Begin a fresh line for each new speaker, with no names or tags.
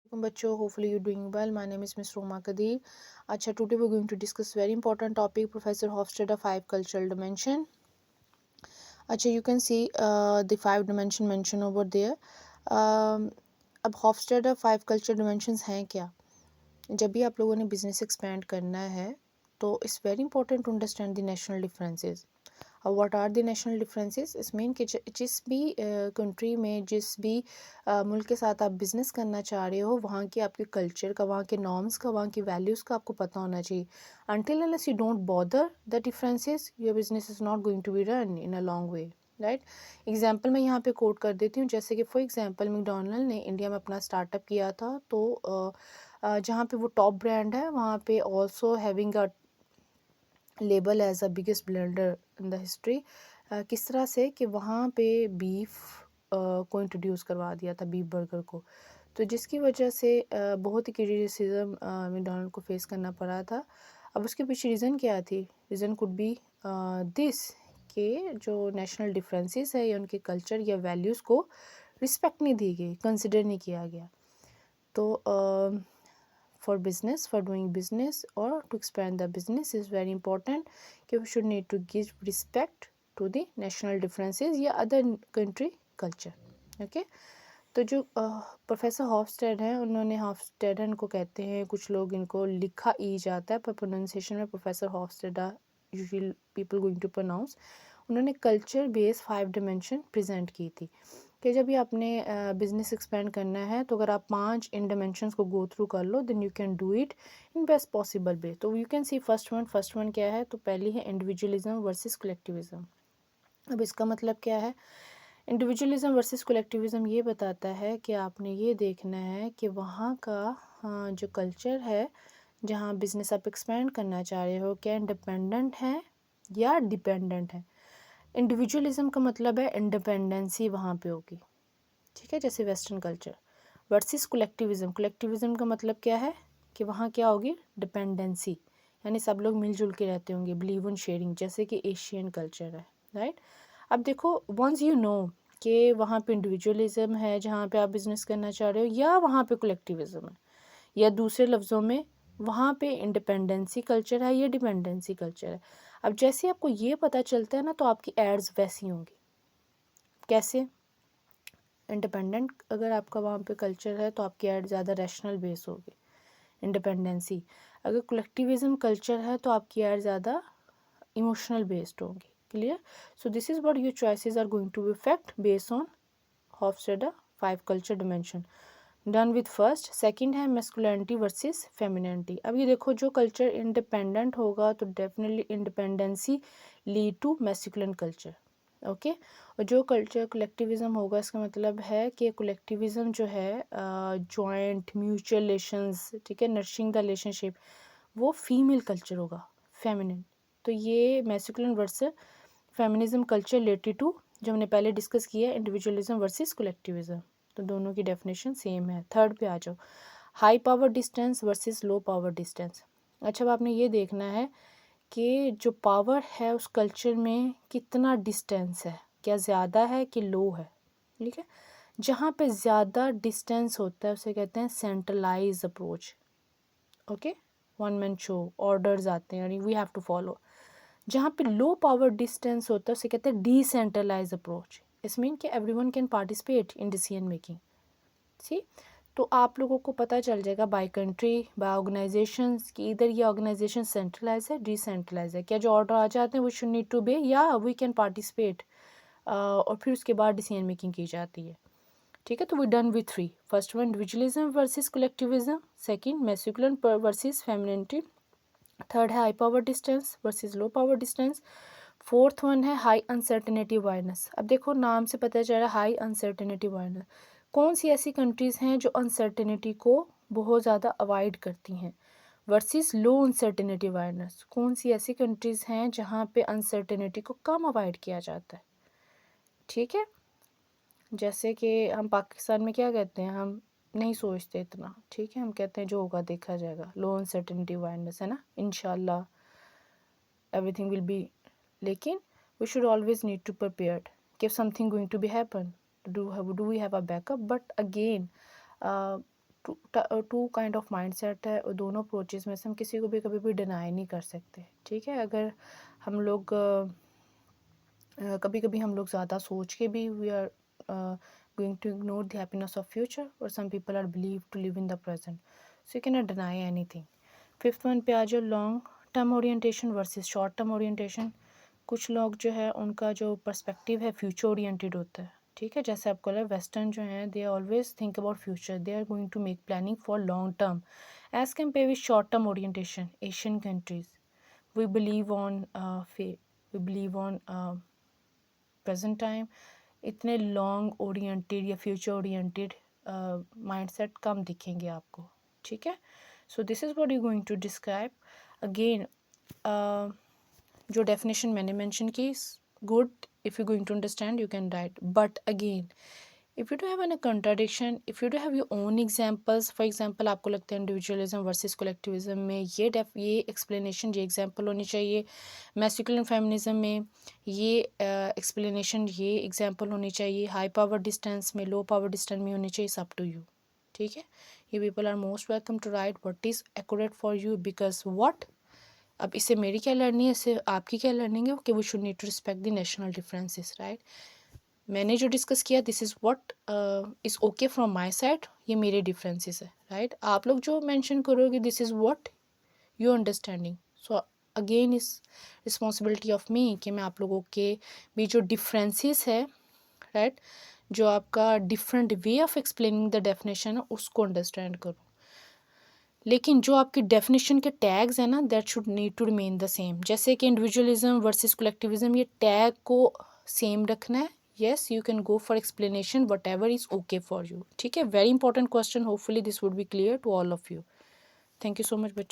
Welcome बच्चों, hopefully you're doing well. My name is Miss Roma Kadir. अच्छा, today we're going to discuss very important topic, Professor Hofstadter five cultural dimension. अच्छा, you can see the five dimension mentioned over there. um, अब Hofstadter five cultural dimensions हैं क्या? जब भी आप लोगों ने business expand करना है तो it's very important to understand the national differences. What are the national differences? इस मीन कि जिस भी कंट्री में, जिस भी मुल्क के साथ आप बिज़नेस करना चाह रहे हो, वहाँ के आपके कल्चर का, वहाँ के नॉर्म्स का, वहाँ की वैल्यूज़ का आपको पता होना चाहिए. Until unless you don't bother the differences, your business is not going to be run in a long way. Right. Example मैं यहाँ पे कोट कर देती हूँ. जैसे कि फॉर एग्जाम्पल मैकडॉनल्ड ने इंडिया में अपना स्टार्टअप किया था, तो जहाँ पे वो टॉप ब्रांड है, वहाँ पे also having a label as a biggest blender in the history. किस तरह से कि वहाँ पे बीफ को इंट्रोड्यूस करवा दिया था, बीफ बर्गर को. तो जिसकी वजह से बहुत ही क्रिटिसिज्म मैकडॉनल्ड को फेस करना पड़ा था. अब उसके पीछे रीज़न क्या थी? रीज़न कुड बी दिस कि जो नेशनल डिफरेंसेस है या उनके कल्चर या वैल्यूज़ को रिस्पेक्ट नहीं दी गई, कंसिडर नहीं किया गया. तो for business, for doing business or to expand the business is very important कि we should need to give respect to the national differences या other country culture. okay? तो जो प्रोफेसर हॉफस्टेड हैं, उन्होंने हॉफस्टेडन को कहते हैं, कुछ लोग इनको लिखा ई जाता है पर प्रोनाउंसिएशन में professor Hofstede usually people going to pronounce. उन्होंने culture based five dimension present की थी कि जब भी आपने बिज़नेस एक्सपेंड करना है तो अगर आप 5 इन डिमेंशंस को गो थ्रू कर लो then you can do it in best possible way. तो you can see first one क्या है? तो पहली है इंडिविजुअलिज्म वर्सेस कलेक्टिविज्म. अब इसका मतलब क्या है? इंडिविजुअलिज्म वर्सेस कलेक्टिविज्म ये बताता है कि आपने ये देखना है कि वहाँ का जो कल्चर है, जहाँ बिज़नेस आप एक्सपेंड करना चाह रहे हो, क्या इंडिपेंडेंट है या डिपेंडेंट है. इंडिविजुअलिज्म का मतलब है इंडिपेंडेंसी वहाँ पे होगी, ठीक है, जैसे western culture. Versus collectivism, collectivism का मतलब क्या है कि वहाँ क्या होगी? डिपेंडेंसी, यानी सब लोग मिलजुल के रहते होंगे, बिलीव इन शेयरिंग, जैसे कि एशियन कल्चर है. राइट. अब देखो, वंस यू नो कि वहाँ पे इंडिविजुअलिज्म है जहाँ पे आप बिज़नेस करना चाह रहे हो, या वहाँ पे कलेक्टिविज्म है, या दूसरे लफ्ज़ों में वहाँ पे इंडिपेंडेंसी कल्चर है या डिपेंडेंसी कल्चर है. अब जैसे आपको ये पता चलता है ना, तो आपकी एड्स वैसी होंगी. कैसे? इंडिपेंडेंट अगर आपका वहाँ पे कल्चर है तो आपकी ऐड ज़्यादा रैशनल बेस होगी, इंडिपेंडेंसी. अगर कलेक्टिविज्म कल्चर है तो आपकी ऐड ज़्यादा इमोशनल बेस्ड होगी. Clear? So this is what your choices are going to be effect based on Hofstede 5 culture dimension. Done with first. Second है मैस्कुलिनिटी वर्सेस फेमिनिनिटी. अब ये देखो, जो कल्चर इंडिपेंडेंट होगा तो definitely independency lead to masculine culture. Okay. और जो culture collectivism होगा, इसका मतलब है कि कलेक्टिविज्म जो है जॉइंट म्यूचुअल रिलेशंस, ठीक है, नर्शिंग द रिलेशनशिप, वो फीमेल कल्चर होगा, फेमिनिन. तो ये masculine versus feminism culture related to जो हमने पहले डिस्कस किया है, इंडिविजुअलिज्म वर्सेस कलेक्टिविज्म. तो दोनों की डेफिनेशन सेम है. थर्ड पे आ जाओ, high power distance versus low power distance. अच्छा, अब आपने ये देखना है कि जो पावर है उस कल्चर में कितना डिस्टेंस है, क्या ज़्यादा है कि लो है. ठीक है. जहाँ पे ज़्यादा डिस्टेंस होता है उसे कहते हैं centralize approach. Okay. One man show, orders आते हैं, यानी वी हैव टू फॉलो. जहाँ पे लो पावर डिस्टेंस होता है उसे कहते हैं डिसेंट्रलाइज अप्रोच. इस मीन कि everyone can participate in decision making. See, तो आप लोगों को पता चल जाएगा बाय कंट्री, बाय ऑर्गेनाइजेशंस, कि इधर ये ऑर्गेनाइजेशन सेंट्रलाइज है, डिसेंट्रलाइज है. क्या जो ऑर्डर आ जाते हैं वी शुड नीड टू बे, या वी कैन पार्टिसिपेट, और फिर उसके बाद डिसीजन मेकिंग की जाती है. ठीक है. तो we done with 3. First one individualism versus collectivism, second masculine versus femininity, third है high power distance versus low power distance, fourth one है हाई अनसर्टेनिटी अवेयरनेस. अब देखो, नाम से पता चल रहा है हाई अनसर्टेनिटी अवेयरनेस. कौन सी ऐसी कंट्रीज़ हैं जो अनसर्टेनिटी को बहुत ज़्यादा अवॉइड करती हैं, वर्सेस लो अनसर्टेनिटी अवेयरनेस. कौन सी ऐसी कंट्रीज़ हैं जहाँ पे अनसर्टेनिटी को कम अवॉइड किया जाता है. ठीक है. जैसे कि हम पाकिस्तान में क्या कहते हैं, हम नहीं सोचते इतना. ठीक है. हम कहते हैं जो होगा देखा जाएगा. लो अनसर्टेनिटी अवेयरनेस है ना, इंशाल्लाह everything will be. लेकिन we should always need to prepared if something going to be happen, do we have a backup. But again, two kind of mindset है, और दोनों अप्रोचेस में से हम किसी को भी कभी भी डिनाई नहीं कर सकते, ठीक है। अगर हम लोग कभी कभी हम लोग ज़्यादा सोच के भी we are going to ignore the happiness of future, और some people are believe to live in the present, so you can not deny anything. Fifth one पे आ जाओ, long term orientation versus short term orientation. कुछ लोग जो है उनका जो पर्सपेक्टिव है फ्यूचर ओरिएंटेड होता है, ठीक है। जैसे आपको लगा वेस्टर्न जो है they always think about future, they are going to make planning for long term as compare with short term orientation. Asian countries we believe on we believe on present time. इतने long oriented या future oriented mindset कम दिखेंगे आपको, ठीक है। So this is what you going to describe. Again जो definition मैंने mention की, good, if you going to understand you can right, but again if you do have an contradiction, if you do have your own examples, for example आपको लगता है individualism versus collectivism में ये explanation, ये example होनी चाहिए, masculine feminism में ये एक्सप्लेनेशन, ये एग्जांपल होनी चाहिए, हाई पावर डिस्टेंस में, लो पावर डिस्टेंस में होनी चाहिए, सब टू यू, ठीक है। You people are most welcome to write what is accurate for you, because what, अब इससे मेरी क्या लर्निंग है, इससे आपकी क्या लर्निंग है कि we should need to respect the national differences, right. मैंने जो डिस्कस किया this is what is okay from my side, ये मेरे डिफरेंसेस है, राइट। आप लोग जो मेंशन करोगे this is what you understanding, so again इस रिस्पॉन्सिबिलिटी ऑफ मी कि मैं आप लोगों के भी जो डिफरेंसेस है, राइट, जो आपका different way of explaining the definition है उसको अंडरस्टैंड करूँ। लेकिन जो आपकी डेफिनेशन के टैग्स हैं ना, that should need to remain the same. जैसे कि इंडिविजुअलिज्म वर्सेस कलेक्टिविज्म, ये टैग को सेम रखना है। Yes, you can go for explanation whatever is okay for you, ठीक है। Very important question, hopefully this would be clear to all of you. Thank you so much बच्चों।